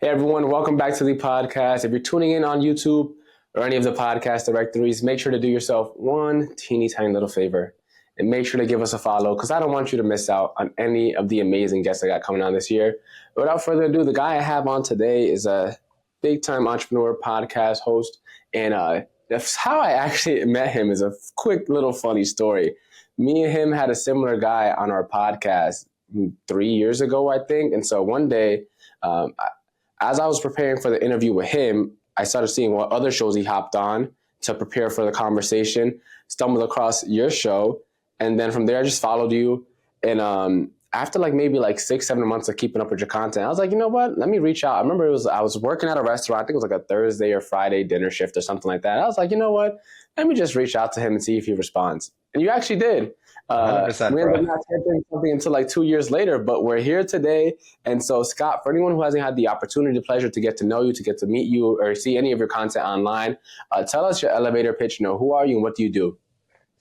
Hey everyone, welcome back to the podcast. If you're tuning in on YouTube or any of the podcast directories, make sure to do yourself one teeny tiny little favor and make sure to give us a follow because I don't want you to miss out on any of the amazing guests I got coming on this year. But without further ado, the guy I have on today is a big time entrepreneur podcast host. And that's how I actually met him is a quick little funny story. Me and him had a similar guy on our podcast 3 years ago, I think. And so one day, um, as I was preparing for the interview with him, I started seeing what other shows he hopped on to prepare for the conversation, stumbled across your show, and then from there I just followed you. And after like maybe like 6, 7 months of keeping up with your content, I was like, you know what? Let me reach out. I remember I was working at a restaurant. I think it was like a Thursday or Friday dinner shift or something like that. I was like, you know what? Let me just reach out to him and see if he responds. And you actually did. 100%, We ended bro. up not scheduling something until like 2 years later, but we're here today. And so, Scott, for anyone who hasn't had the opportunity, the pleasure to get to know you, to get to meet you, or see any of your content online, tell us your elevator pitch. Who are you and what do you do?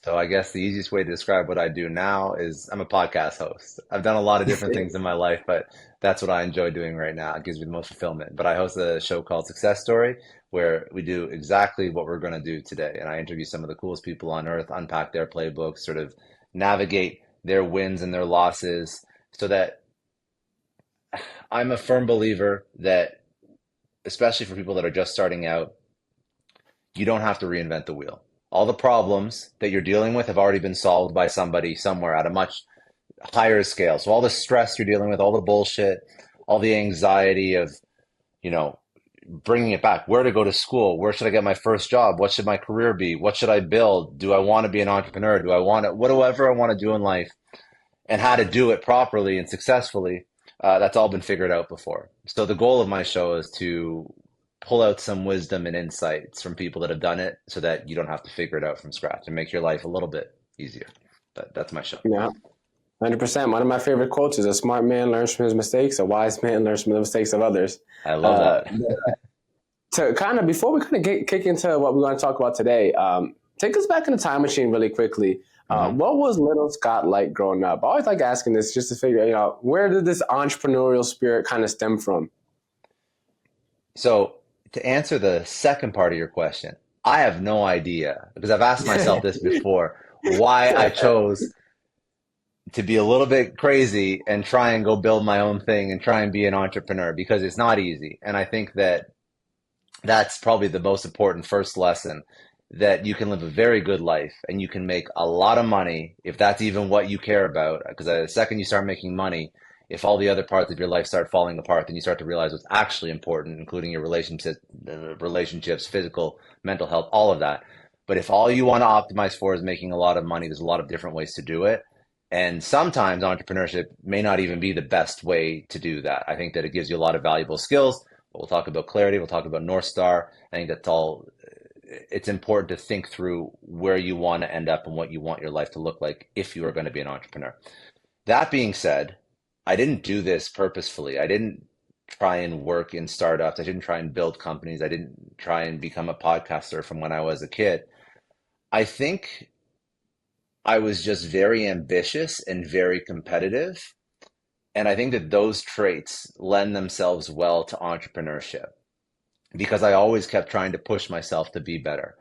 So I guess the easiest way to describe what I do now is I'm a podcast host. I've done a lot of different things in my life, but that's what I enjoy doing right now. It gives me the most fulfillment. But I host a show called Success Story where we do exactly what we're going to do today. And I interview some of the coolest people on earth, unpack their playbooks, sort of navigate their wins and their losses so that I'm a firm believer that, especially for people that are just starting out, you don't have to reinvent the wheel. All the problems that you're dealing with have already been solved by somebody somewhere at a much higher scale. So all the stress you're dealing with, all the bullshit, all the anxiety of, you know, bringing it back, where to go to school, where should I get my first job, what should my career be, what should I build, do I want to be an entrepreneur, do I want to, whatever I want to do in life, and how to do it properly and successfully, that's all been figured out before. So the goal of my show is to pull out some wisdom and insights from people that have done it so that you don't have to figure it out from scratch and make your life a little bit easier. But that's my show. Yeah, 100%. One of my favorite quotes is a smart man learns from his mistakes, a wise man learns from the mistakes of others. I love Uh, that. to kind of before we kind of kick into what we want to talk about today, take us back in the time machine really quickly. hmm What was little Scott like growing up? I always like asking this just to figure, where did this entrepreneurial spirit kind of stem from? So to answer the second part of your question, I have no idea because I've asked myself this before, why I chose to be a little bit crazy and try and go build my own thing and try and be an entrepreneur because it's not easy. And I think that that's probably the most important first lesson that you can live a very good life and you can make a lot of money if that's even what you care about. Because the second you start making money, if all the other parts of your life start falling apart, then you start to realize what's actually important, including your relationships, physical, mental health, all of that. But if all you want to optimize for is making a lot of money, there's a lot of different ways to do it. And sometimes entrepreneurship may not even be the best way to do that. I think that it gives you a lot of valuable skills. We'll talk about clarity. We'll talk about North Star. I think that's all. It's important to think through where you want to end up and what you want your life to look like if you are going to be an entrepreneur. That being said, I didn't do this purposefully. I didn't try and work in startups. I didn't try and build companies. I didn't try and become a podcaster from when I was a kid. I think I was just very ambitious and very competitive. And I think that those traits lend themselves well to entrepreneurship because I always kept trying to push myself to be better.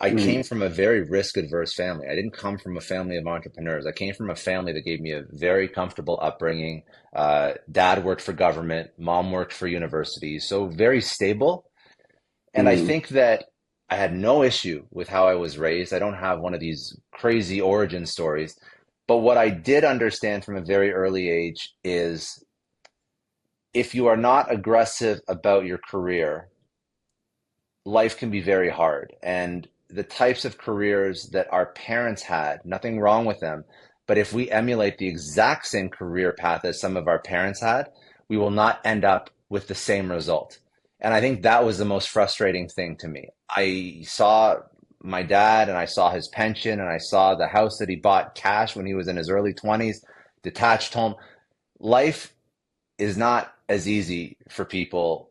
I came Mm, from a very risk adverse family. I didn't come from a family of entrepreneurs. I came from a family that gave me a very comfortable upbringing. Dad worked for government, mom worked for universities, so very stable. And I mm, think that I had no issue with how I was raised. I don't have one of these crazy origin stories. But what I did understand from a very early age is if you are not aggressive about your career, life can be very hard. And the types of careers that our parents had, nothing wrong with them. But if we emulate the exact same career path as some of our parents had, we will not end up with the same result. And I think that was the most frustrating thing to me. I saw my dad and I saw his pension and I saw the house that he bought cash when he was in his early 20s, detached home. Life is not as easy for people.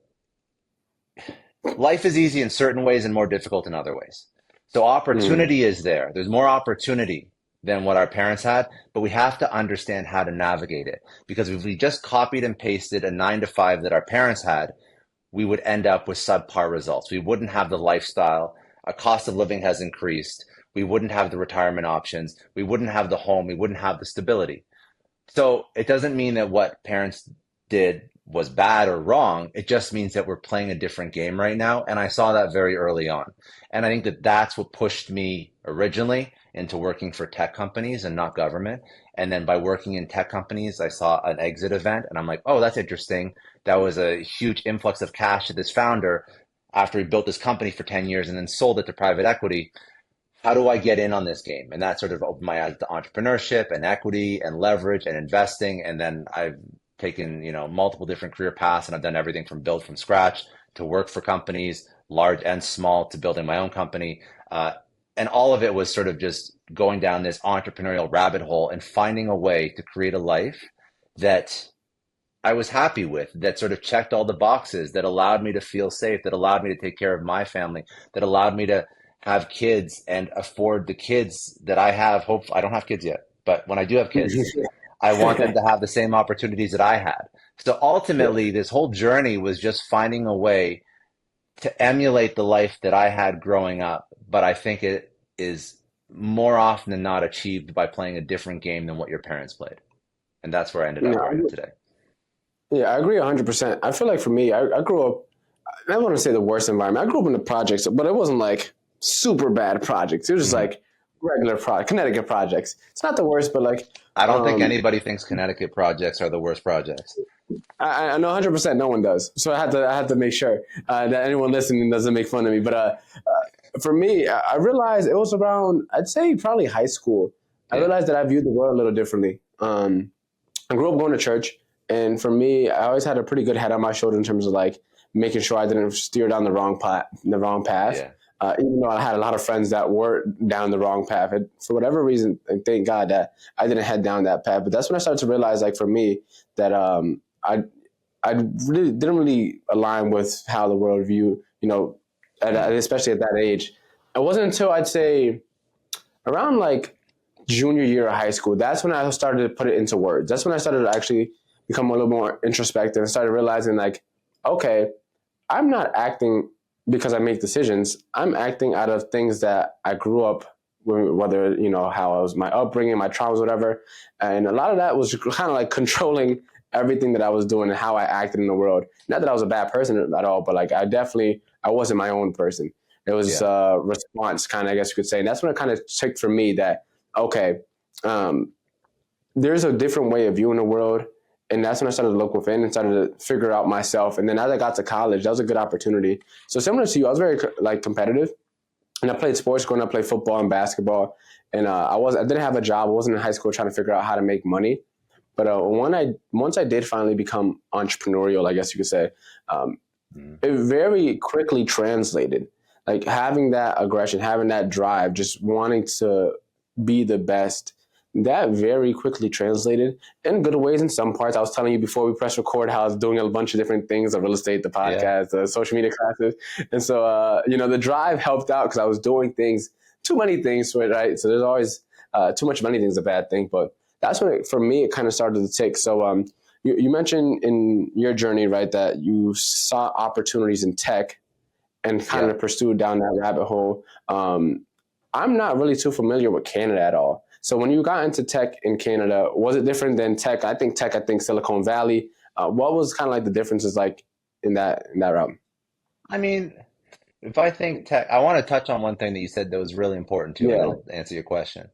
Life is easy in certain ways and more difficult in other ways. So mm, opportunity is there. There's more opportunity than what our parents had, but we have to understand how to navigate it. Because if we just copied and pasted a 9 to 5 that our parents had, we would end up with subpar results. We wouldn't have the lifestyle. Our cost of living has increased. We wouldn't have the retirement options. We wouldn't have the home. We wouldn't have the stability. So it doesn't mean that what parents did was bad or wrong. It just means that we're playing a different game right now. And I saw that very early on. And I think that that's what pushed me originally into working for tech companies and not government. And then by working in tech companies, I saw an exit event and I'm like, oh, that's interesting. That was a huge influx of cash to this founder after he built this company for 10 years and then sold it to private equity. How do I get in on this game? And that sort of opened my eyes to entrepreneurship and equity and leverage and investing. And then I've taken, multiple different career paths and I've done everything from build from scratch to work for companies, large and small, to building my own company. And all of it was sort of just going down this entrepreneurial rabbit hole and finding a way to create a life that I was happy with, that sort of checked all the boxes, that allowed me to feel safe, that allowed me to take care of my family, that allowed me to have kids and afford the kids that I have. Hope I don't have kids yet, but when I do have kids, I want them to have the same opportunities that I had. So Yeah. ultimately, this whole journey was just finding a way to emulate the life that I had growing up. But I think it is more often than not achieved by playing a different game than what your parents played. And that's where I ended up where I am No, today. yeah, I agree 100%. I feel like for me, I grew up, I don't want to say the worst environment. I grew up in the projects, but it wasn't like super bad projects. It was just Mhm. like regular Connecticut projects. It's not the worst, but like, I don't think um, anybody thinks Connecticut projects are the worst projects. I know 100% no one does. So I had to make sure that anyone listening doesn't make fun of me. But for me, I realized it was around, I'd say probably high school. I Yeah. realized that I viewed the world a little differently. I grew up going to church, and for me, I always had a pretty good head on my shoulder in terms of like making sure I didn't steer down the wrong path. Yeah. Even though I had a lot of friends that were down the wrong path, and for whatever reason, and thank God that I didn't head down that path. But that's when I started to realize, like for me, that I really didn't really align with how the world view, Mm. especially at that age. It wasn't until I'd say around like junior year of high school, that's when I started to put it into words. That's when I started to actually become a little more introspective and started realizing like, okay, I'm not acting because I make decisions. I'm acting out of things that I grew up whether how I was, my upbringing, my traumas, whatever, and a lot of that was kind of like controlling everything that I was doing and how I acted in the world. Not that I was a bad person at all, but like I wasn't my own person. It was Yeah. a response, kind of, I guess you could say, and that's when it kind of clicked for me that okay, um, there's a different way of viewing the world. And that's when I started to look within and started to figure out myself. And then as I got to college, that was a good opportunity. So similar to you, I was very like competitive, and I played sports growing up. I played football and basketball, and I didn't have a job. I wasn't in high school trying to figure out how to make money. But once I did finally become entrepreneurial, I guess you could say, um, Mm. it very quickly translated. Like having that aggression, having that drive, just wanting to be the best, that very quickly translated in good ways in some parts. I was telling you before we press record how I was doing a bunch of different things, the real estate, the Yeah. podcast, the social media classes. And so, the drive helped out because I was doing things, too many things for it, right? So there's always too much of anything is a bad thing. But that's when, for me, it kind of started to take. So you mentioned in your journey, right, that you saw opportunities in tech and kind Yeah. of pursued down that rabbit hole. I'm not really too familiar with Canada at all. So when you got into tech in Canada, was it different than tech? I think Silicon Valley. What was kind of like the differences like in that realm? I mean, if I think tech, I want to touch on one thing that you said that was really important too, and then Yeah. I'll answer your question.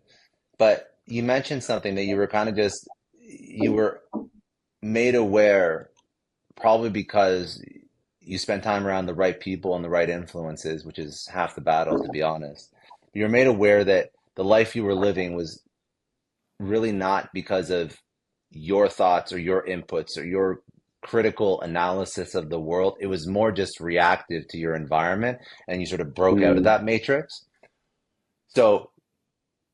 But you mentioned something that you were kind of just, you were made aware probably because you spent time around the right people and the right influences, which is half the battle, to be honest. You're made aware that the life you were living was really not because of your thoughts or your inputs or your critical analysis of the world. It was more just reactive to your environment, and you sort of broke out of Mm, that matrix. So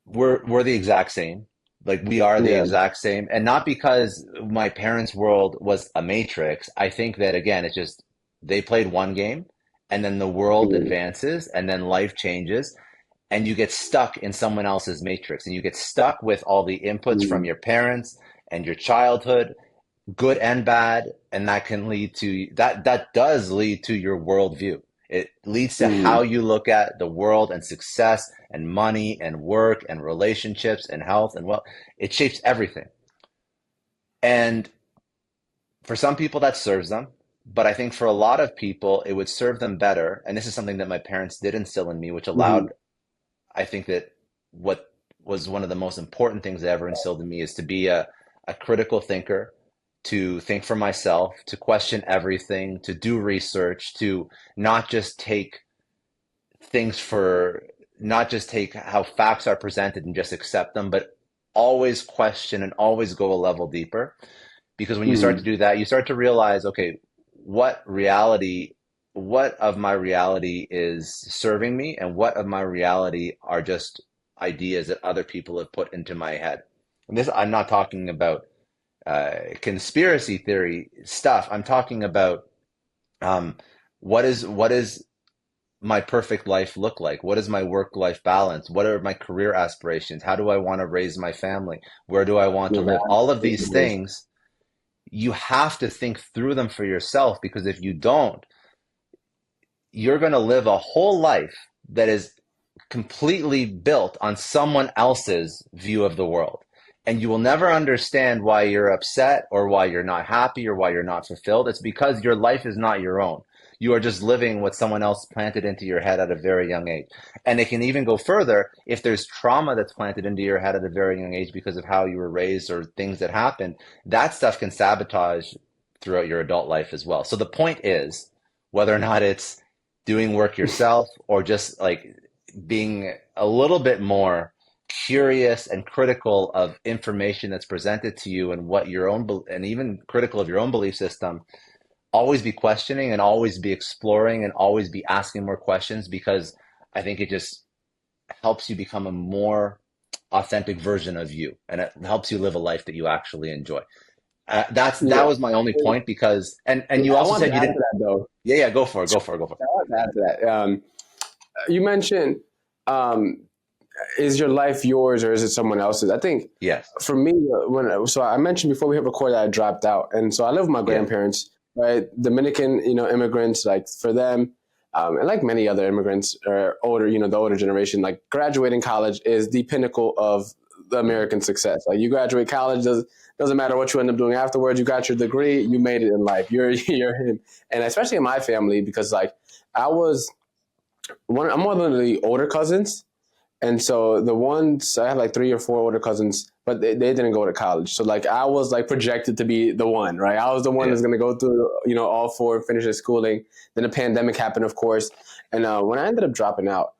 we're the exact same. Like we are the yeah. exact same. And not because my parents' world was a matrix. I think that again, it's just they played one game and then the world Mm, advances and then life changes. and you get stuck in someone else's matrix, and you get stuck with all the inputs from Mm, your parents and your childhood, good and bad, and that can lead to that does lead to your worldview. It leads to how mm, you look at the world and success and money and work and relationships and health and well, it shapes everything. And for some people that serves them, but I think for a lot of people it would serve them better. And this is something that my parents did instill in me, which mhm, allowed, I think that what was one of the most important things they ever instilled in me is to be a critical thinker, to think for myself, to question everything, to do research, to not just take things for, not just take how facts are presented and just accept them, but always question and always go a level deeper. Because when you start to mhm, do that, you start to realize, okay, what reality, what of my reality is serving me, and what of my reality are just ideas that other people have put into my head. And this, I'm not talking about conspiracy theory stuff. I'm talking about um, what is my perfect life look like? What is my work life balance? What are my career aspirations? How do I want to raise my family? Where do I want to live? All of these exactly. things, you have to think through them for yourself, because if you don't, you're going to live a whole life that is completely built on someone else's view of the world. And you will never understand why you're upset or why you're not happy or why you're not fulfilled. It's because your life is not your own. You are just living what someone else planted into your head at a very young age. And it can even go further if there's trauma that's planted into your head at a very young age because of how you were raised or things that happened. That stuff can sabotage throughout your adult life as well. So the point is, whether or not it's doing work yourself or just like being a little bit more curious and critical of information that's presented to you and what your own and even critical of your own belief system, always be questioning and always be exploring and always be asking more questions, because I think it just helps you become a more authentic version of you, and it helps you live a life that you actually enjoy. That Yeah. was my only point, because and you I also want to said you add to didn't. that though. Yeah, go for it, go for it. I want to add to that. You mentioned, um, is your life yours or is it someone else's? I think Yes. for me, so I mentioned before we hit record that I dropped out, and so I live with my Yeah. grandparents, right? Dominican, immigrants. Like for them, and like many other immigrants or older, the older generation, like graduating college is the pinnacle of the Mhm. American success. Like you graduate college, doesn't matter what you end up doing afterwards. You got your degree, you made it in life. You're him, and especially in my family because like I was I'm one of the older cousins, and so the ones I have like three or four older cousins, but they didn't go to college. So like I was like projected to be the one, right? I was the one Yeah. that's gonna go through, all four and finish their schooling. Then the pandemic happened, of course, and when I ended up dropping out,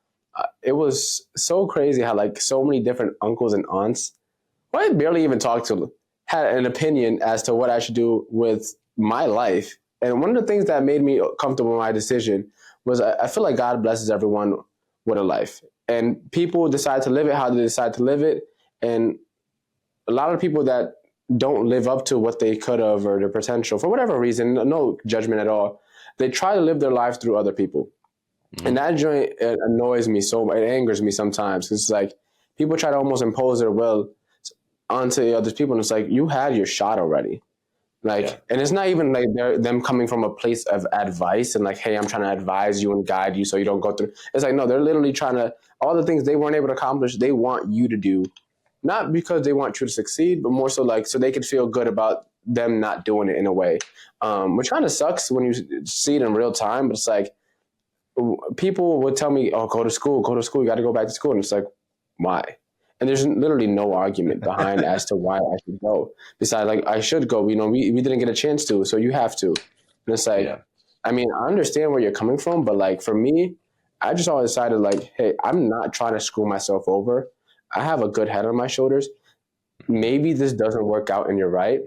it was so crazy how like so many different uncles and aunts, who I barely even talked to, had an opinion as to what I should do with my life. And one of the things that made me comfortable with my decision was I feel like God blesses everyone with a life. And people decide to live it how they decide to live it. And a lot of people that don't live up to what they could have or their potential for whatever reason, no judgment at all, they try to live their lives through other people. And Hmm. that joint, it annoys me so, it angers me sometimes. It's like people try to almost impose their will onto other people, and it's like you had your shot already. Yeah. Like, and it's not even like they're them coming from a place of advice and like, hey, I'm trying to advise you and guide you so you don't go through. It's like no, they're literally trying to all the things they weren't able to accomplish. They want you to do, not because they want you to succeed, but more so like so they could feel good about them not doing it in a way, which kind of sucks when you see it in real time. But it's like people would tell me, "Oh, go to school. You got to go back to school." And it's like, why? And there's literally no argument behind as to why I should go. Besides, like I should go. We didn't get a chance to, so you have to. And it's like, Yeah. I mean, I understand where you're coming from, but like for me, I just always decided like, hey, I'm not trying to screw myself over. I have a good head on my shoulders. Hmm. Maybe this doesn't work out, and you're right.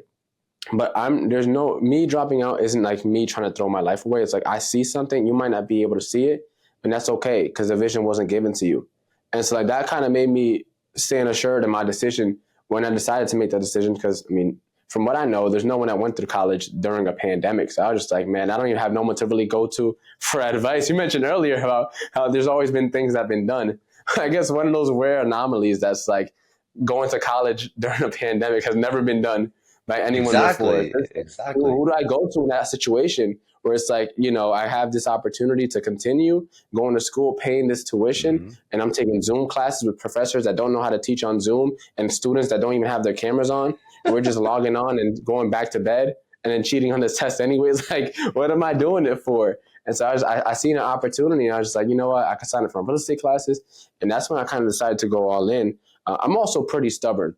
But there's no me dropping out isn't like me trying to throw my life away. It's like I see something, you might not be able to see it, and that's okay because the vision wasn't given to you. And so like that kind of made me stand assured in my decision when I decided to make that decision. Because I mean, from what I know, there's no one that went through college during a pandemic. So I was just like, man, I don't even have no one to really go to for advice. You mentioned earlier about how there's always been things that have been done, I guess one of those rare anomalies that's like going to college during a pandemic has never been done by anyone before. Exactly, It's like, exactly. who do I go to in that situation where it's like, I have this opportunity to continue going to school, paying this tuition, Hmm. and I'm taking Zoom classes with professors that don't know how to teach on Zoom and students that don't even have their cameras on. And we're just logging on and going back to bed and then cheating on this test anyways. Like, what am I doing it for? And so I seen an opportunity, and I was just like, you know what, I could sign up for real estate classes, and that's when I kind of decided to go all in. I'm also pretty stubborn.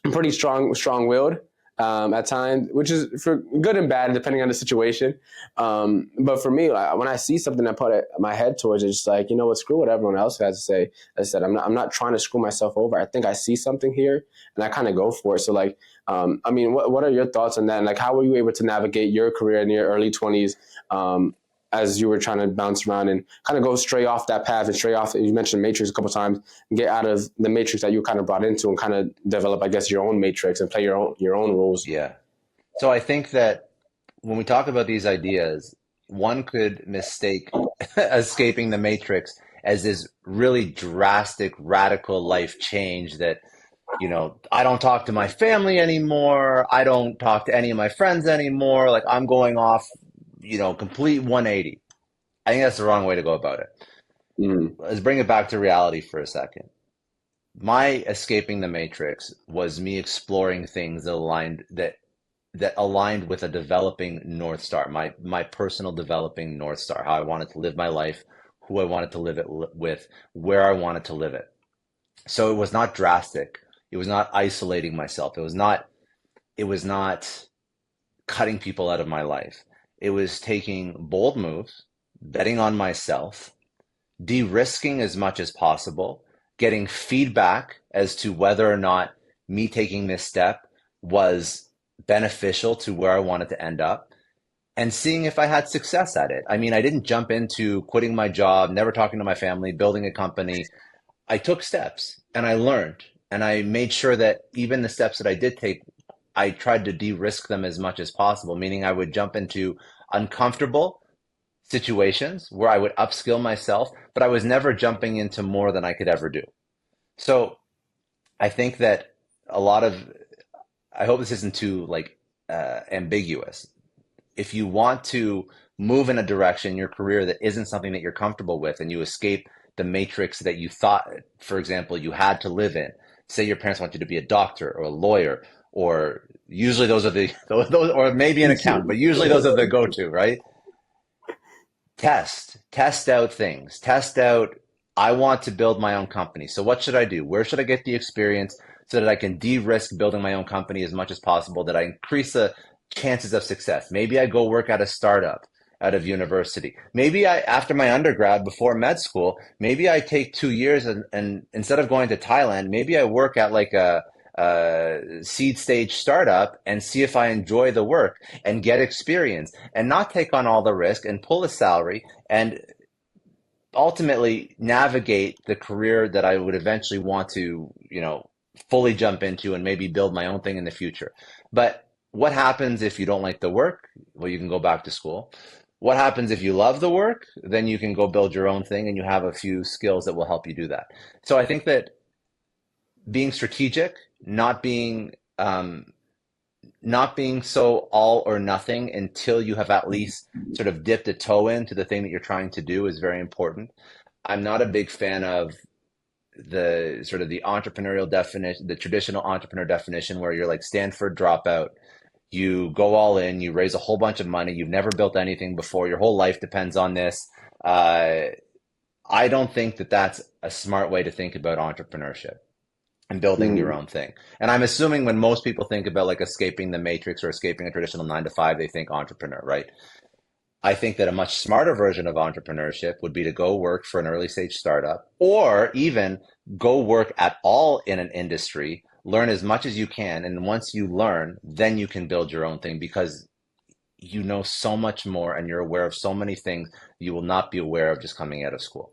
I'm pretty strong-willed at times, which is for good and bad depending on the situation. But for me, when I see something, I put my head towards it. Just like, you know what, screw what everyone else has to say. As I said, I'm not trying to screw myself over. I think I see something here, and I kind of go for it. So like, I mean, what are your thoughts on that? And like, how were you able to navigate your career in your early 20s? As you were trying to bounce around and kind of go straight off that path and straight off, you mentioned matrix a couple of times, and get out of the matrix that you kind of brought into and kind of develop, I guess, your own matrix and play your own rules. Yeah. So I think that when we talk about these ideas, one could mistake escaping the matrix as this really drastic, radical life change that, I don't talk to my family anymore. I don't talk to any of my friends anymore. Like I'm going off, complete 180. I think that's the wrong way to go about it. Mm. Let's bring it back to reality for a second. My escaping the matrix was me exploring things that aligned with a developing North Star, my personal developing North Star, how I wanted to live my life, who I wanted to live it with, where I wanted to live it. So it was not drastic. It was not isolating myself. It was not cutting people out of my life. It was taking bold moves, betting on myself, de-risking as much as possible, getting feedback as to whether or not me taking this step was beneficial to where I wanted to end up, and seeing if I had success at it. I mean, I didn't jump into quitting my job, never talking to my family, building a company. I took steps and I learned, and I made sure that even the steps that I did take, I tried to de-risk them as much as possible, meaning I would jump into uncomfortable situations where I would upskill myself, but I was never jumping into more than I could ever do. So I think that a lot of, I hope this isn't too like ambiguous. If you want to move in a direction in your career that isn't something that you're comfortable with, and you escape the matrix that you thought, for example, you had to live in, say your parents want you to be a doctor or a lawyer, or usually those are the those, or maybe an accountant, but usually those are the go-to, right? Test out things, test out. I want to build my own company. So what should I do? Where should I get the experience so that I can de-risk building my own company as much as possible, that I increase the chances of success? Maybe I go work at a startup out of university. Maybe after my undergrad, before med school, maybe I take 2 years, and instead of going to Thailand, maybe I work at like a seed stage startup and see if I enjoy the work and get experience and not take on all the risk and pull a salary and ultimately navigate the career that I would eventually want to, fully jump into and maybe build my own thing in the future. But what happens if you don't like the work? Well, you can go back to school. What happens if you love the work? Then you can go build your own thing and you have a few skills that will help you do that. So I think that being strategic, not being so all or nothing until you have at least sort of dipped a toe into the thing that you're trying to do is very important. I'm not a big fan of the sort of the entrepreneurial definition, the traditional entrepreneur definition, where you're like Stanford dropout. You go all in, you raise a whole bunch of money, you've never built anything before, your whole life depends on this. Uh, I don't think that that's a smart way to think about entrepreneurship and building your Mm. own thing. And I'm assuming when most people think about like escaping the matrix or escaping a traditional 9 to 5, they think entrepreneur, right? I think that a much smarter version of entrepreneurship would be to go work for an early stage startup, or even go work at all in an industry, learn as much as you can. And once you learn, then you can build your own thing, because you know so much more and you're aware of so many things you will not be aware of just coming out of school.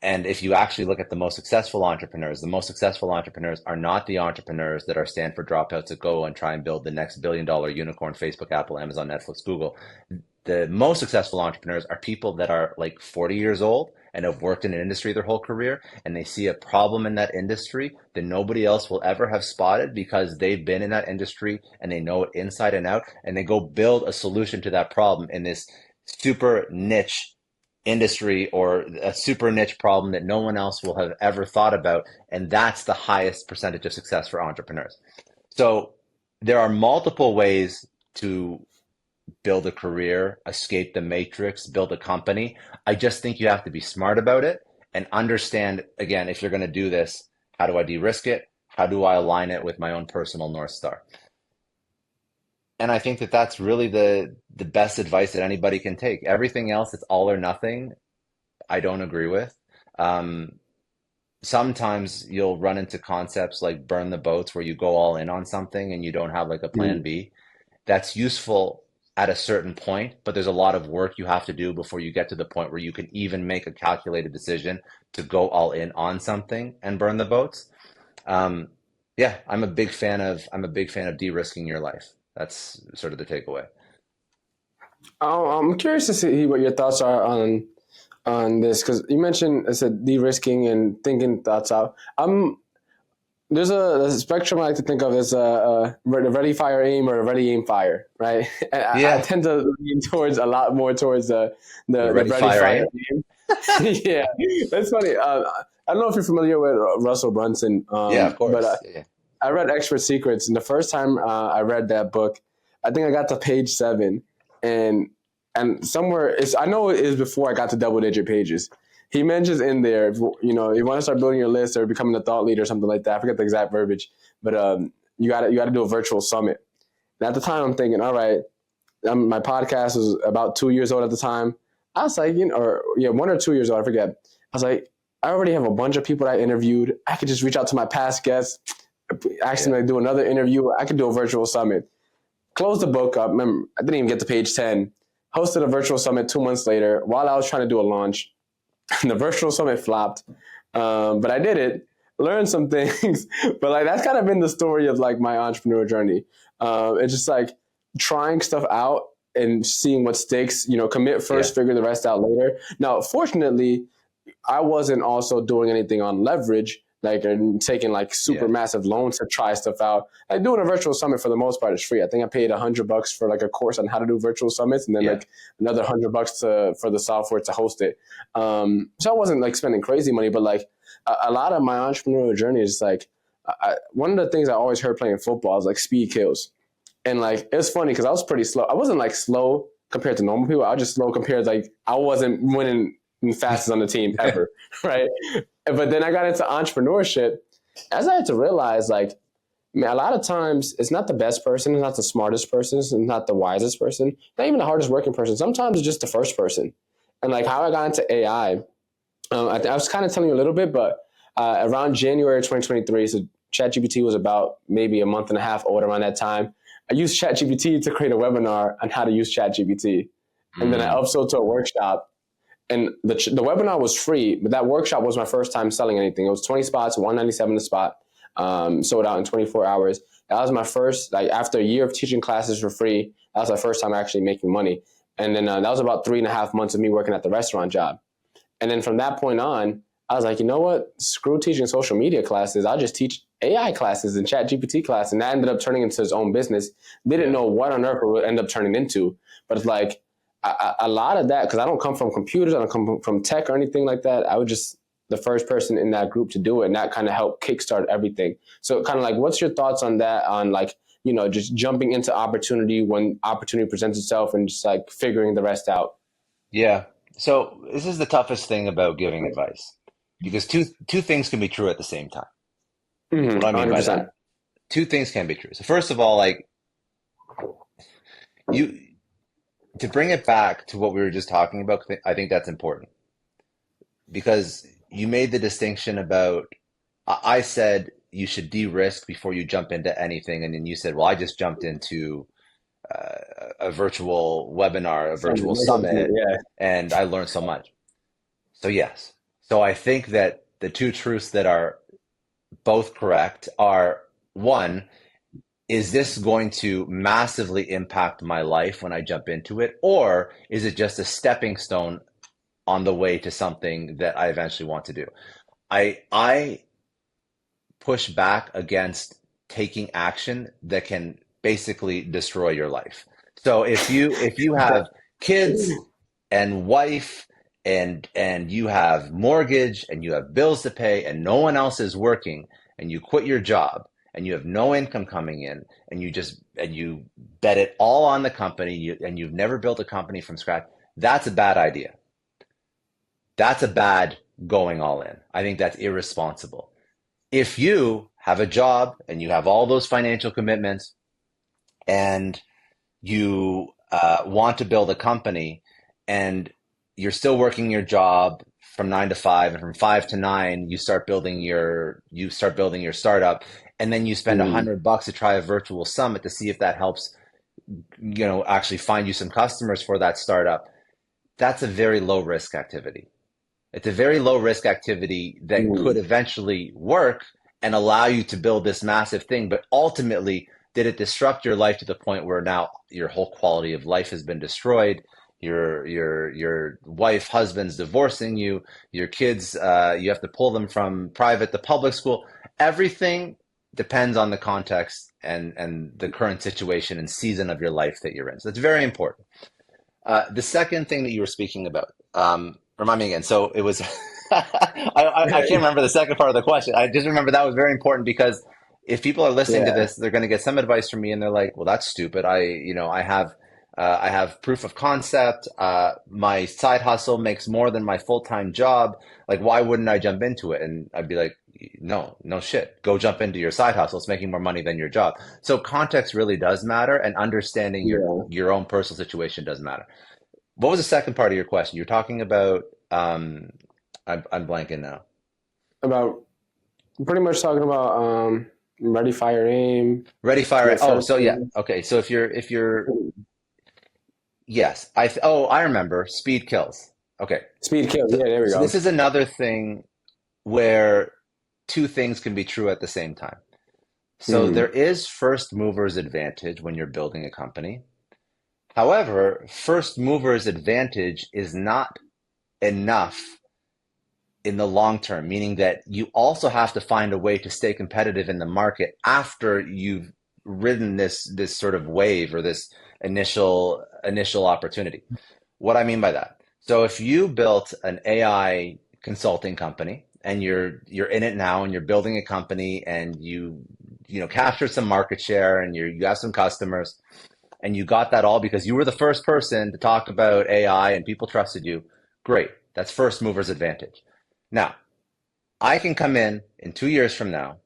And if you actually look at the most successful entrepreneurs are not the entrepreneurs that are Stanford dropouts that go and try and build the next billion-dollar unicorn: Facebook, Apple, Amazon, Netflix, Google. The most successful entrepreneurs are people that are like 40 years old and have worked in an industry their whole career, and they see a problem in that industry that nobody else will ever have spotted because they've been in that industry and they know it inside and out, and they go build a solution to that problem in this super niche industry or a super niche problem that no one else will have ever thought about. And that's the highest percentage of success for entrepreneurs. So there are multiple ways to build a career, escape the matrix, build a company. I just think you have to be smart about it and understand, again, if you're going to do this, how do I de-risk it? How do I align it with my own personal North Star? And I think that that's really the best advice that anybody can take. Everything else that's all or nothing, I don't agree with. Um, Sometimes you'll run into concepts like burn the boats where you go all in on something and you don't have like a plan Mm. B. That's useful at a certain point, but there's a lot of work you have to do before you get to the point where you can even make a calculated decision to go all in on something and burn the boats. Um, yeah, I'm a big fan of de-risking your life. That's sort of the takeaway. I'm curious to see what your thoughts are on this because you mentioned I said de-risking and thinking thoughts out. There's a spectrum I like to think of as the ready fire aim or the ready aim fire, right? And I Yeah, tend to lean towards a lot more towards the the ready ready fire fire aim. aim. Yeah, that's funny. I don't know if you're familiar with Russell Brunson, Yeah, of but course. Yeah, I read Expert Secrets, and the first time I read that book, I think I got to page 7, and somewhere it's I know it is before I got to double digit pages. He mentions in there, you want to start building your list or becoming a thought leader or something like that. I forget the exact verbiage, but you got to do a virtual summit. And at the time, I'm thinking, all right, my podcast was about 2 years old at the time. I was like, or yeah, 1 or 2 years old, I forget. I was like, I already have a bunch of people that I interviewed. I could just reach out to my past guests, ask them yeah, to do another interview. I could do a virtual summit. Closed the book up. Remember, I didn't even get to page 10. Hosted a virtual summit 2 months later while I was trying to do a launch. The virtual summit flopped, but I did it. Learned some things, but like that's kind of been the story of like my entrepreneur journey. It's just like trying stuff out and seeing what sticks. Commit yeah, first, figure the rest out later. Now, fortunately, I wasn't also doing anything on leverage, like and taking like super yeah, massive loans to try stuff out. Like doing a virtual summit for the most part is free. I think I paid $100 for like a course on how to do virtual summits, and then yeah, like another $100 for the software to host it. So I wasn't like spending crazy money, but like a lot of my entrepreneurial journey is like one of the things I always heard playing football is like speed kills, and like it's funny because I was pretty slow. I wasn't like slow compared to normal people. I was just slow compared to like I wasn't winning fastest on the team ever, right? But then I got into entrepreneurship as I had to realize like, man, a lot of times it's not the best person, it's not the smartest person, it's not the wisest person, not even the hardest working person. Sometimes it's just the first person. And like how I got into AI, I was kind of telling you a little bit, but around January 2023, so ChatGPT was about maybe a month and a half old around that time. I used ChatGPT to create a webinar on how to use ChatGPT. And then I mm, upsold to a workshop, and the webinar was free, but that workshop was my first time selling anything. It was 20 spots, 197 a spot, sold out in 24 hours. That was my first, like after a year of teaching classes for free, that was my first time actually making money. And then that was about 3.5 months of me working at the restaurant job. And then from that point on, I was like, you know what? Screw teaching social media classes. I'll just teach AI classes and chat GPT class. And that ended up turning into his own business. Didn't yeah, know what on earth it would end up turning into. But it's like a lot of that, because I don't come from computers, I don't come from tech or anything like that. I was just the first person in that group to do it. And that kind of helped kickstart everything. So kind of like, what's your thoughts on that? On like, just jumping into opportunity when opportunity presents itself and just like figuring the rest out. yeah. So this is the toughest thing about giving advice because two things can be true at the same time. What do I mean by 100%. that? Two things can be true. So first of all, like you to bring it back to what we were just talking about, I think that's important because you made the distinction about I said you should de-risk before you jump into anything, and then you said, well, I just jumped into a virtual webinar, a virtual summit, Yeah. and I learned so much. So yes. So I think that the two truths that are both correct are one, is this going to massively impact my life when I jump into it? Or is it just a stepping stone on the way to something that I eventually want to do. I push back against taking action that can basically destroy your life. So if you have kids and wife and you have mortgage and you have bills to pay and no one else is working and you quit your job and you have no income coming in and you bet it all on the company and you've never built a company from scratch, that's a bad idea. That's a bad going all in. I think that's irresponsible. If you have a job and you have all those financial commitments and you want to build a company and you're still working your job from 9 to 5, and from 5 to 9 you start building your startup, and then you spend $100 to try a virtual summit to see if that helps actually find you some customers for that startup. That's a very low risk activity. It's a very low risk activity that could eventually work and allow you to build this massive thing. But ultimately, did it disrupt your life to the point where now your whole quality of life has been destroyed? Your wife, husband's divorcing you. Your kids, you have to pull them from private to public school. Everything depends on the context and the current situation and season of your life that you're in. So it's very important. The second thing that you were speaking about, remind me again. So it was, I can't remember the second part of the question. I just remember that was very important because if people are listening to Yeah. this, they're going to get some advice from me and they're like, well, that's stupid. I have proof of concept. My side hustle makes more than my full-time job. Like, why wouldn't I jump into it? And I'd be like, no shit. Go jump into your side hustle. It's making more money than your job. So context really does matter, and understanding Yeah. your own personal situation does matter. What was the second part of your question? You're talking about I'm blanking now. About pretty much talking about ready, fire, aim, Ready, fire. get Oh, started. so yeah. Okay. So if you're yes, I remember speed kills. Okay. Speed kills. So Yeah, there we so go. this is another thing where two things can be true at the same time. So there Mm. is first mover's advantage when you're building a company. However, first mover's advantage is not enough in the long term, meaning that you also have to find a way to stay competitive in the market after you've ridden this sort of wave or this initial opportunity. What I mean by that. So if you built an AI consulting company and you're in it now and you're building a company and you captured some market share and you have some customers and you got that all because you were the first person to talk about AI and people trusted you, great. That's first mover's advantage. Now, I can come in 2 years from now,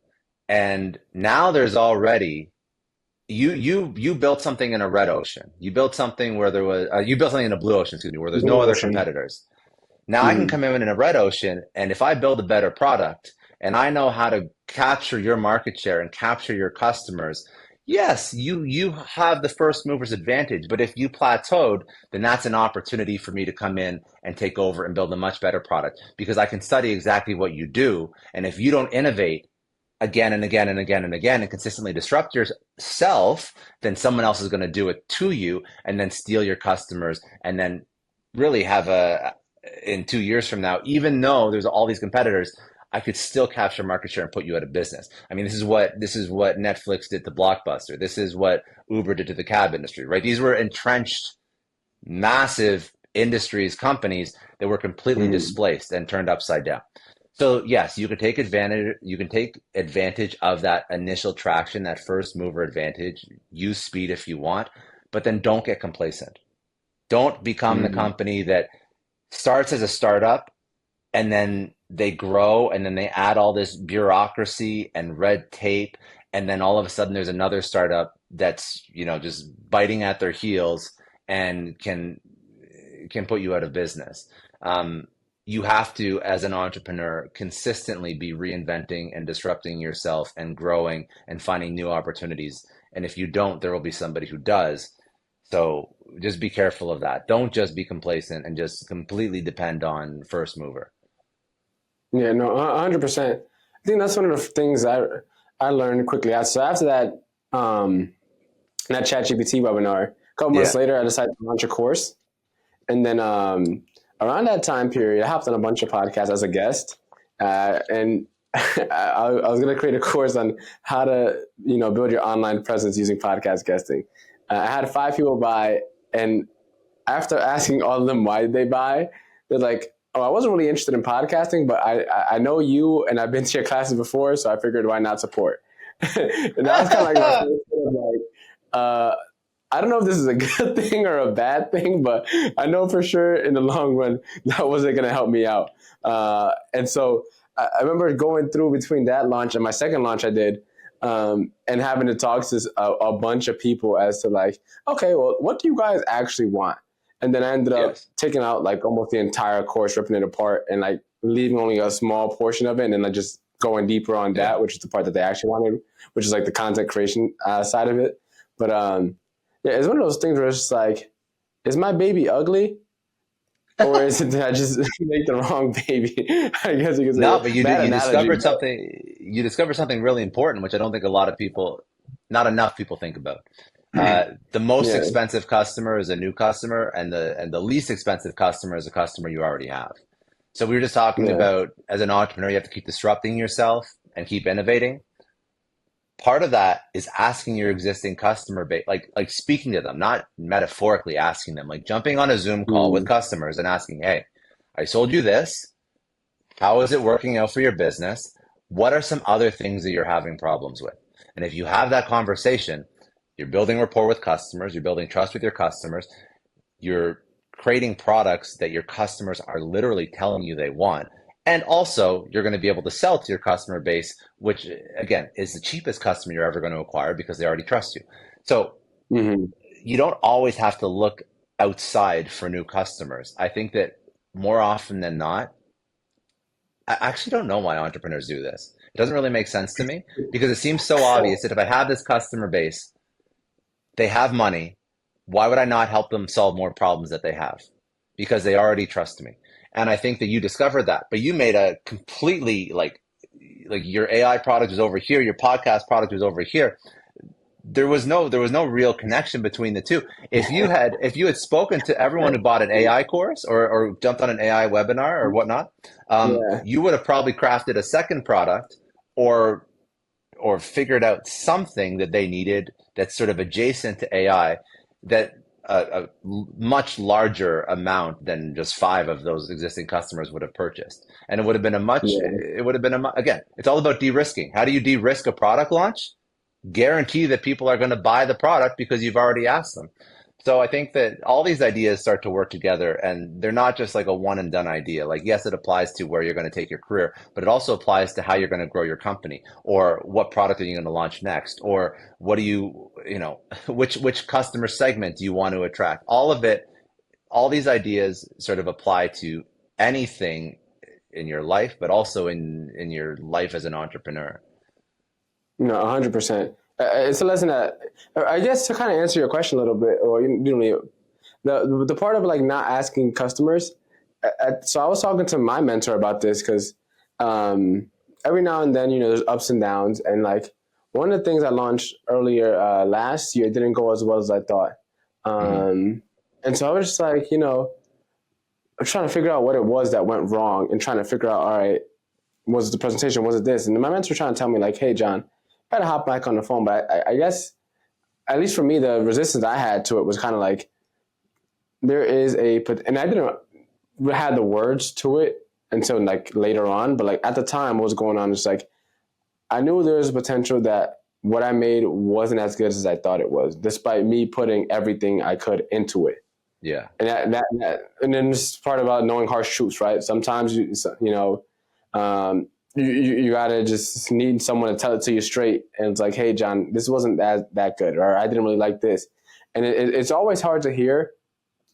and now there's already you built something in a red ocean. You built something where there was you built something in a blue ocean, excuse me, where there's no Blue other ocean. competitors. Now I can Mm. come in a red ocean, and if I build a better product and I know how to capture your market share and capture your customers, yes, you have the first mover's advantage. But if you plateaued, then that's an opportunity for me to come in and take over and build a much better product because I can study exactly what you do. And if you don't innovate again and again and again and again and consistently disrupt yourself, then someone else is going to do it to you and then steal your customers and then really have a in 2 years from now, even though there's all these competitors, I could still capture market share and put you out of business. I mean, this is what Netflix did to Blockbuster. This is what Uber did to the cab industry, right? These were entrenched, massive industries, companies that were completely Mm. displaced and turned upside down. So yes, you can take advantage. You can take advantage of that initial traction, that first mover advantage. Use speed if you want, but then don't get complacent. Don't become the Mm. company that starts as a startup and then they grow and then they add all this bureaucracy and red tape and then all of a sudden there's another startup that's just biting at their heels and can put you out of business. um, you have to, as an entrepreneur, consistently be reinventing and disrupting yourself and growing and finding new opportunities, and if you don't, there will be somebody who does. So just be careful of that. Don't just be complacent and just completely depend on first mover. Yeah, no, 100%. I think that's one of the things I learned quickly. So after that ChatGPT webinar, a couple months Yeah. later, I decided to launch a course, and then around that time period, I hopped on a bunch of podcasts as a guest, and I was going to create a course on how to, build your online presence using podcast guesting. I had 5 people buy, and after asking all of them why did they buy, they're like, "Oh, I wasn't really interested in podcasting, but I know you, and I've been to your classes before, so I figured why not support." And that was kind of like my first bit of like, I don't know if this is a good thing or a bad thing, but I know for sure in the long run that wasn't going to help me out. And so I remember going through between that launch and my second launch I did, and having to talk to a bunch of people as to like, okay, well, what do you guys actually want? And then I ended up Yes. taking out like almost the entire course, ripping it apart, and like leaving only a small portion of it, and then like just going deeper on Yeah. that, which is the part that they actually wanted, which is like the content creation side of it. But yeah, it's one of those things where it's just like, is my baby ugly? Or is it that I just make the wrong baby? I guess you could say No, that. but Bad you analogy. discovered But something. You discovered something really important, which I don't think a lot of people, not enough people, think about. The most yeah, expensive customer is a new customer, and the least expensive customer is a customer you already have. So we were just talking yeah, about, as an entrepreneur, you have to keep disrupting yourself and keep innovating. Part of that is asking your existing customer base, like speaking to them, not metaphorically asking them, like jumping on a Zoom call with mm, customers and asking, "Hey, I sold you this. How is it working out for your business? What are some other things that you're having problems with?" And if you have that conversation, you're building rapport with customers, you're building trust with your customers, you're creating products that your customers are literally telling you they want. And also, you're going to be able to sell to your customer base, which again is the cheapest customer you're ever going to acquire because they already trust you. So hmm you don't always have to look outside for new customers. I think that more often than not, I actually don't know why entrepreneurs do this. It doesn't really make sense to me because it seems so obvious that if I have this customer base, they have money, why would I not help them solve more problems that they have? Because they already trust me. And I think that you discovered that, but you made a completely like your AI product was over here, your podcast product was over here. There was no real connection between the two. If you had spoken to everyone who bought an AI course or jumped on an AI webinar or whatnot, yeah, you would have probably crafted a second product or figured out something that they needed that's sort of adjacent to AI that a much larger amount than just five of those existing customers would have purchased. And yeah, it would have been again, it's all about de-risking. How do you de-risk a product launch? Guarantee that people are going to buy the product because you've already asked them. So I think that all these ideas start to work together and they're not just like a one and done idea. Like, yes, it applies to where you're going to take your career, but it also applies to how you're going to grow your company or what product are you going to launch next or what do you know, which customer segment do you want to attract? All of it, all these ideas sort of apply to anything in your life, but also in your life as an entrepreneur. 100%. It's a lesson that I guess to kind of answer your question a little bit, or the part of like not asking customers. So I was talking to my mentor about this because um, every now and then, there's ups and downs, and like one of the things I launched earlier last year didn't go as well as I thought, Hmm. and so I was just like, I'm trying to figure out what it was that went wrong, and trying to figure out, all right, was it the presentation, was it this? And my mentor was trying to tell me like, hey, John, I had to hop back on the phone, but I guess at least for me, the resistance I had to it was kind of like there is and I didn't had the words to it until like later on, but like at the time, what was going on is like I knew there was a potential that what I made wasn't as good as I thought it was, despite me putting everything I could into it. Yeah. And and then this is part about knowing harsh truths, right? Sometimes um, you gotta just need someone to tell it to you straight, and it's like, hey, John, this wasn't that good, or I didn't really like this, and it's always hard to hear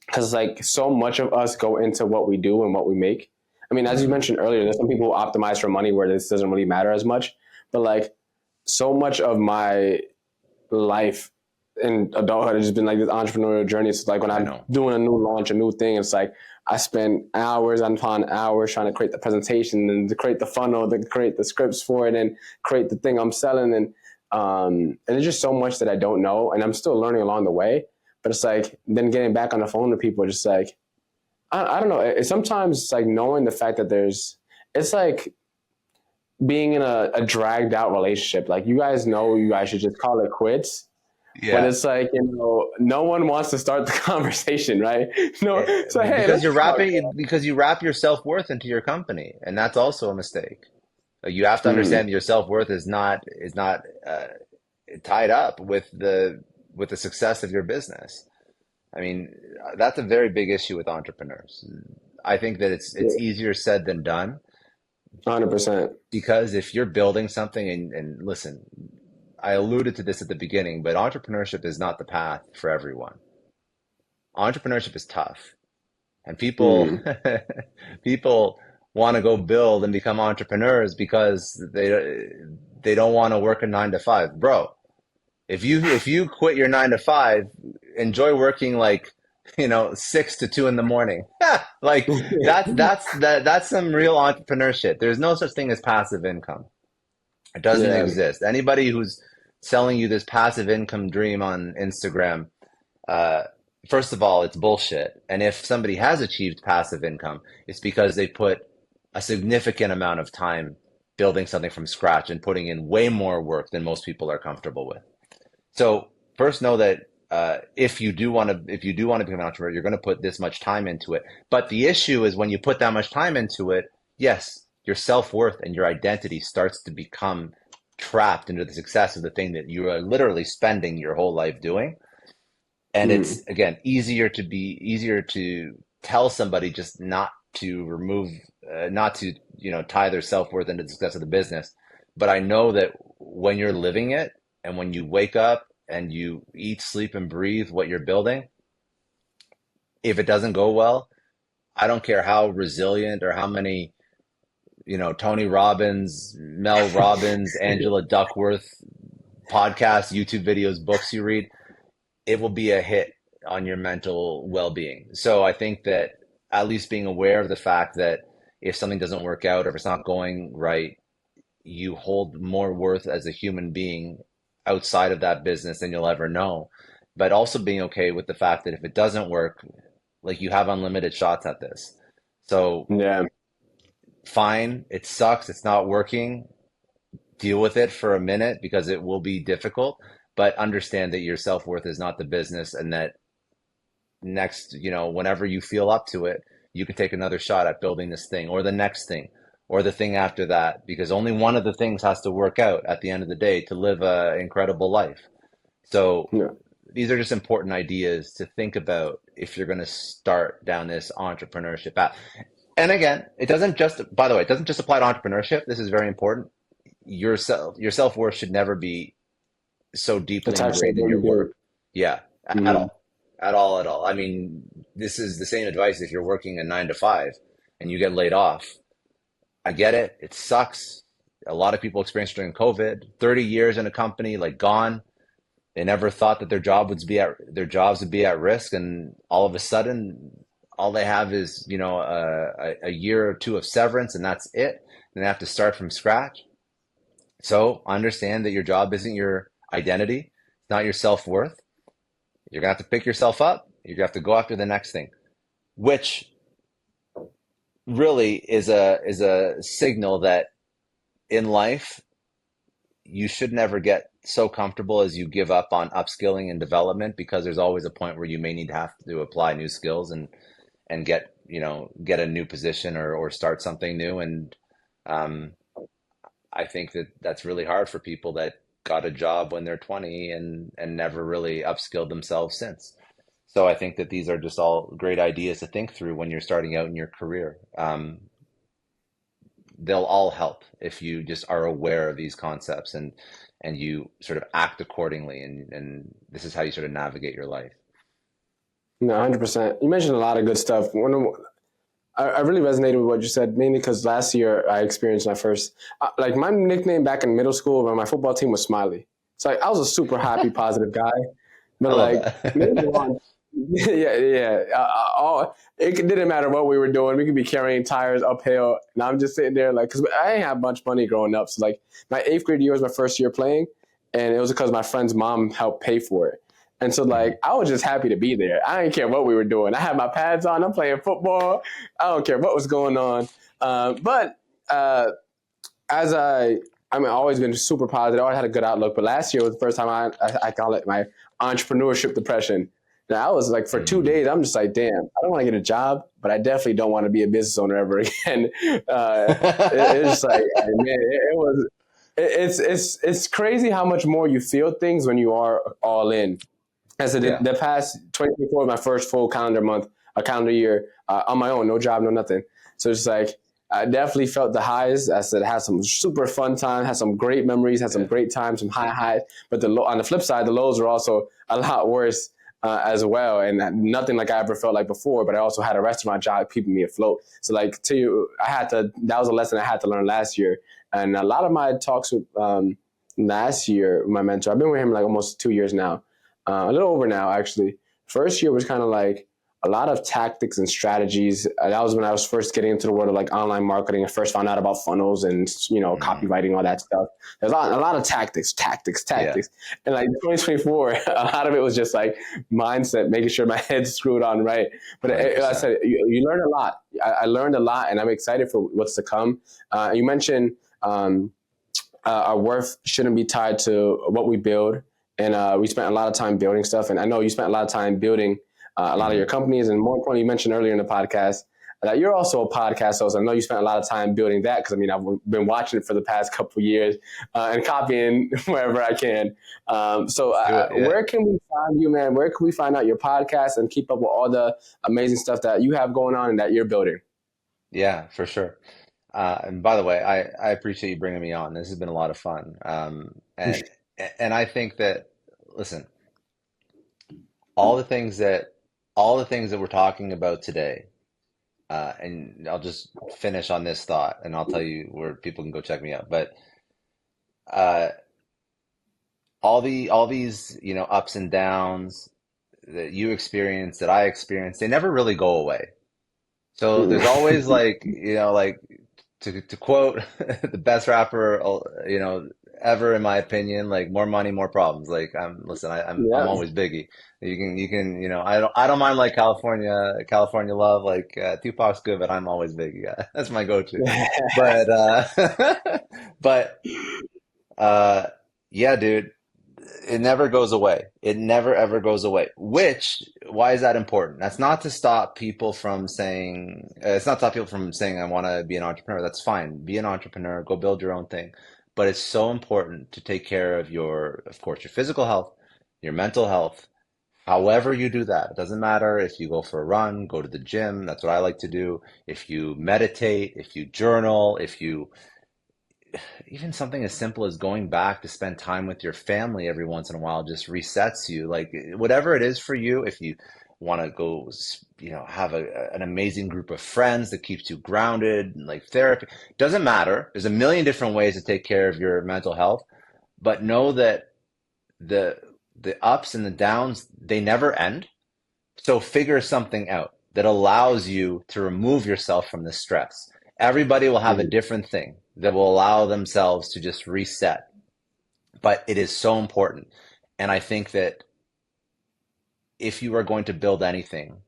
because like so much of us go into what we do and what we make. I mean, as you Hmm. mentioned earlier, there's some people who optimize for money where this doesn't really matter as much, but like so much of my life in adulthood has just been like this entrepreneurial journey. It's like when I I'm know. doing a new launch, a new thing, it's like I spend hours upon hours trying to create the presentation and to create the funnel, to create the scripts for it, and create the thing I'm selling. And it's just so much that I don't know, and I'm still learning along the way. But it's like then getting back on the phone to people, just like I don't know. Sometimes it's like knowing the fact that it's like being in a dragged out relationship. Like you guys know you guys should just call it quits. But Yeah. it's like, no one wants to start the conversation, right? No, so hey, Because let's you're talk. wrapping because you wrap your self-worth into your company, and that's also a mistake. You have to Mm, understand that your self-worth is not tied up with the success of your business. I mean, that's a very big issue with entrepreneurs. I think that it's yeah, easier said than done 100%. because if you're building something and listen, I alluded to this at the beginning, but entrepreneurship is not the path for everyone. Entrepreneurship is tough. And people Mm. people want to go build and become entrepreneurs because they don't want to work a 9 to 5. Bro, if you quit your 9 to 5, enjoy working like, 6 to 2 in the morning. Like that's some real entrepreneurship. There's no such thing as passive income. It doesn't Yeah, exist. Anybody who's selling you this passive income dream on Instagram, uh, first of all, it's bullshit. And if somebody has achieved passive income, it's because they put a significant amount of time building something from scratch and putting in way more work than most people are comfortable with. So first, know that if you do want to become an entrepreneur, you're going to put this much time into it. But the issue is when you put that much time into it, yes, your self-worth and your identity starts to become trapped into the success of the thing that you are literally spending your whole life doing. And it's mm, again easier to tell somebody just not to remove, not to tie their self-worth into the success of the business. But I know that when you're living it and when you wake up and you eat, sleep, and breathe what you're building, if it doesn't go well, I don't care how resilient or how many Tony Robbins, Mel Robbins, Angela Duckworth podcasts, YouTube videos, books you read, it will be a hit on your mental well-being. So I think that at least being aware of the fact that if something doesn't work out or if it's not going right, you hold more worth as a human being outside of that business than you'll ever know. But also being okay with the fact that if it doesn't work, like you have unlimited shots at this. So yeah, fine, it sucks, it's not working. Deal with it for a minute because it will be difficult, but understand that your self-worth is not the business and that next, whenever you feel up to it, you can take another shot at building this thing or the next thing or the thing after that, because only one of the things has to work out at the end of the day to live a incredible life. So yeah. these are just important ideas to think about if you're going to start down this entrepreneurship path. And again, by the way, it doesn't just apply to entrepreneurship. This is very important. Your self-worth should never be so deeply Attached to ingrained in what your you do. work. Yeah, at Mm, all. At all, at all. I mean, this is the same advice if you're working a 9 to 5 and you get laid off. I get it. It sucks. A lot of people experienced during COVID, 30 years in a company, like gone. They never thought that their jobs would be at risk, and all of a sudden, all they have is a year or two of severance, and that's it. And they have to start from scratch. So understand that your job isn't your identity, it's not your self-worth. You're gonna have to pick yourself up. You're gonna have to go after the next thing, which really is a signal that in life you should never get so comfortable as you give up on upskilling and development because there's always a point where you may need to have to apply new skills and get a new position or start something new. And um, I think that that's really hard for people that got a job when they're 20 and never really upskilled themselves since. So I think that these are just all great ideas to think through when you're starting out in your career. They'll all help if you just are aware of these concepts and you sort of act accordingly. And this is how you sort of navigate your life. no, 100%. You mentioned a lot of good stuff. I really resonated with what you said, mainly because last year I experienced my first, like my nickname back in middle school on my football team was Smiley. So like, I was a super happy, positive guy. I But love like later that. on, yeah, yeah. Didn't matter what we were doing. We could be carrying tires uphill, and I'm just sitting there like, because I didn't have much money growing up. So like, my eighth grade year was my first year playing, and it was because my friend's mom helped pay for it. And so Mhm. like I was just happy to be there. I didn't care what we were doing. I had my pads on. I'm playing football. I don't care what was going on. But uh, as I mean, I've always been super positive. I always had a good outlook. But last year was the first time I call it my entrepreneurship depression. Now I was like for two Mm. days, I'm just like, damn, I don't want to get a job, but I definitely don't want to be a business owner ever again. It's just like, man, it was. It's crazy how much more you feel things when you are all in. As Yeah. the past 2024 was my first full calendar month, a calendar year on my own, no job, no nothing. So it's like I definitely felt the highs. I said had some super fun time, had some great memories, had some Yeah. great times, some high highs. But on the flip side, the lows were also a lot worse as well, and nothing like I ever felt like before. But I also had a restaurant job keeping me afloat. So like to you, I had to. That was a lesson I had to learn last year, and a lot of my talks with last year, my mentor. I've been with him like almost 2 years now, a little over now actually. First year was kind of like a lot of tactics and strategies. That was when I was first getting into the world of like online marketing. I first found out about funnels and Mm. copywriting, all that stuff. There's a lot of tactics, tactics, Yeah. tactics. And like 2024, a lot of it was just like mindset, making sure my head's screwed on right. But I 100%. said you learn a lot. I learned a lot, and I'm excited for what's to come. You mentioned. Our worth shouldn't be tied to what we build. And we spent a lot of time building stuff. And I know you spent a lot of time building a lot of Hmm. your companies. And more importantly, you mentioned earlier in the podcast that you're also a podcast host. I know you spent a lot of time building that because I mean, I've been watching it for the past couple of years and copying wherever I can. So, Let's do it. Yeah. where can we find you, man? Where can we find out your podcast and keep up with all the amazing stuff that you have going on and that you're building? Yeah, for sure. And by the way, I appreciate you bringing me on. This has been a lot of fun. And I think that, listen, all the things that all the things that we're talking about today, and I'll just finish on this thought, and I'll tell you where people can go check me out. But uh, all these, ups and downs that you experience, that I experience, they never really go away. So there's always like, like to quote the best rapper, ever in my opinion, like more money, more problems. Like listen, I'm Yeah. always Biggie. You can, I don't mind like California love. Like Tupac's good, but I'm always Biggie. That's my go-to. But but uh, yeah, dude, it never goes away. It never ever goes away. Why is that important? That's not to stop people from saying, it's not to stop people from saying, I want to be an entrepreneur. That's fine. Be an entrepreneur, go build your own thing. But it's so important to take care of of course, your physical health, your mental health. However you do that, it doesn't matter if you go for a run, go to the gym. That's what I like to do. If you meditate, if you journal, if you even something as simple as going back to spend time with your family every once in a while just resets you. Like whatever it is for you, if you want to go, have an amazing group of friends that keeps you grounded, like therapy, doesn't matter. There's a million different ways to take care of your mental health, but know that the the ups and the downs, they never end. So figure something out that allows you to remove yourself from the stress. Everybody will have a Mhm. different thing that will allow themselves to just reset, but it is so important. And I think that if you are going to build anything,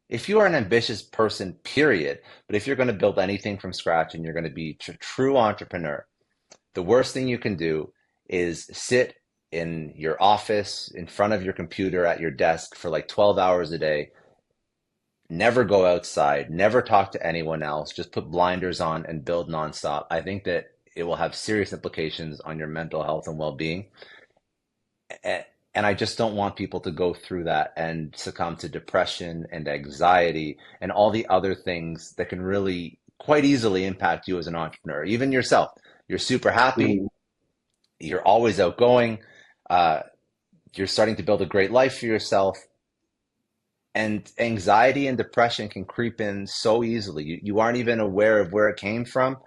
if you are an ambitious person, period, but if you're going to build anything from scratch and you're going to be a true entrepreneur, the worst thing you can do is sit in your office in front of your computer at your desk for like 12 hours a day, never go outside, never talk to anyone else, just put blinders on and build nonstop. I think that it will have serious implications on your mental health and well-being. And I just don't want people to go through that and succumb to depression and anxiety and all the other things that can really quite easily impact you as an entrepreneur, even yourself. You're super happy, Mhm. you're always outgoing, uh, you're starting to build a great life for yourself. And anxiety and depression can creep in so easily. You aren't even aware of where it came from.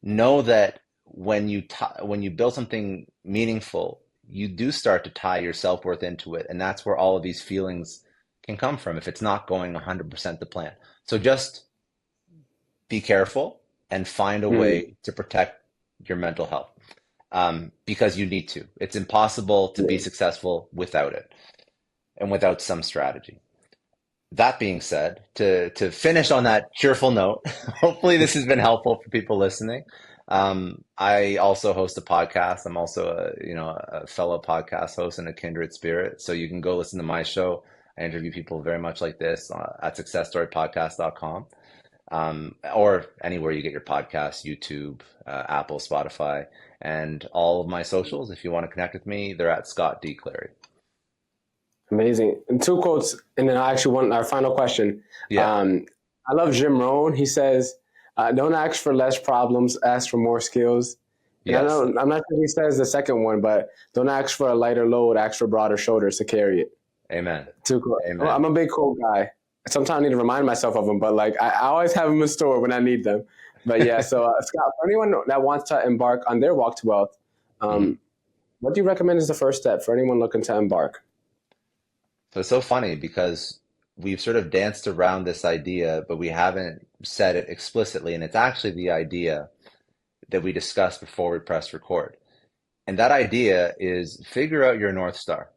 Know that when you build something meaningful, you do start to tie your self-worth into it, and that's where all of these feelings can come from if it's not going 100% to plan. So just be careful and find a Mhm. way to protect your mental health, because you need to. It's impossible to be Yeah. successful without it. and without some strategy. That being said, to finish on that cheerful note, hopefully this has been helpful for people listening. I also host a podcast. I'm also a fellow podcast host in a kindred spirit. So you can go listen to my show. I interview people very much like this at successstorypodcast.com, or anywhere you get your podcasts, YouTube, Apple, Spotify, and all of my socials. If you want to connect with me, they're at Scott D. Clary. Amazing. And two quotes, and then I actually want our final question. Yeah. I love Jim Rohn. He says, don't ask for less problems, ask for more skills. And I Yes. know, I'm not sure he says the second one, but don't ask for a lighter load, ask for broader shoulders to carry it. Amen. Too cool. Amen. I'm a big quote guy. Sometimes I need to remind myself of them, but like I always have them in store when I need them. But yeah, so Scott, for anyone that wants to embark on their walk to wealth, what do you recommend is the first step for anyone looking to embark? So it's so funny because we've sort of danced around this idea, but we haven't said it explicitly. And it's actually the idea that we discussed before we press record. And that idea is figure out your North Star.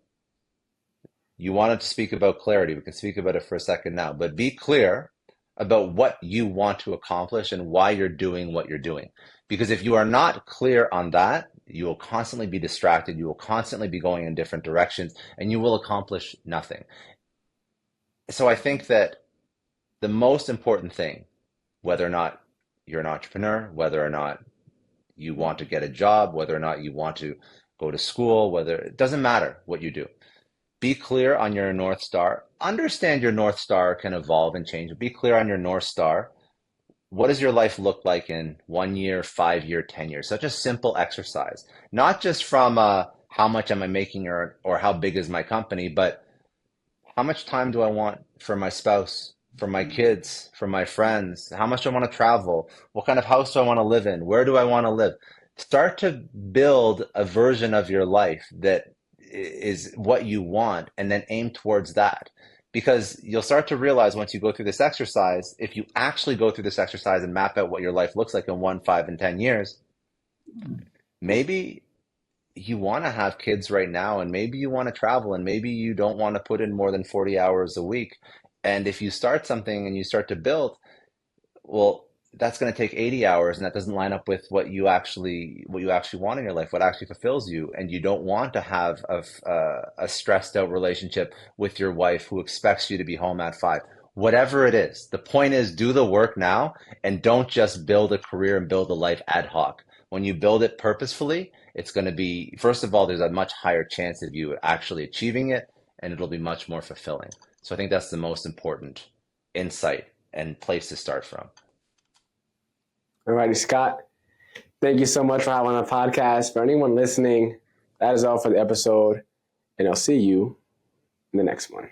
You wanted to speak about clarity. We can speak about it for a second now, but be clear about what you want to accomplish and why you're doing what you're doing. Because if you are not clear on that, you will constantly be distracted. You will constantly be going in different directions and you will accomplish nothing. So I think that the most important thing, whether or not you're an entrepreneur, whether or not you want to get a job, whether or not you want to go to school, whether it doesn't matter what you do. Be clear on your North Star. Understand your North Star can evolve and change. Be clear on your North Star. What does your life look like in 1 year, 5 year, 10 years? Such a simple exercise, not just from how much am I making or how big is my company, but how much time do I want for my spouse, for my kids, for my friends? How much do I want to travel? What kind of house do I want to live in? Where do I want to live? Start to build a version of your life that is what you want and then aim towards that. Because you'll start to realize once you go through this exercise, if you actually go through this exercise and map out what your life looks like in 1, 5, and 10 years, maybe you want to have kids right now and maybe you want to travel and maybe you don't want to put in more than 40 hours a week. And if you start something and you start to build, well, that's going to take 80 hours and that doesn't line up with what you actually want in your life, what actually fulfills you. And you don't want to have a stressed out relationship with your wife who expects you to be home at 5. Whatever it is, the point is do the work now and don't just build a career and build a life ad hoc. When you build it purposefully, it's going to be, first of all, there's a much higher chance of you actually achieving it and it'll be much more fulfilling. So I think that's the most important insight and place to start from. All righty, Scott. Thank you so much for having on the podcast. For anyone listening, that is all for the episode, and I'll see you in the next one.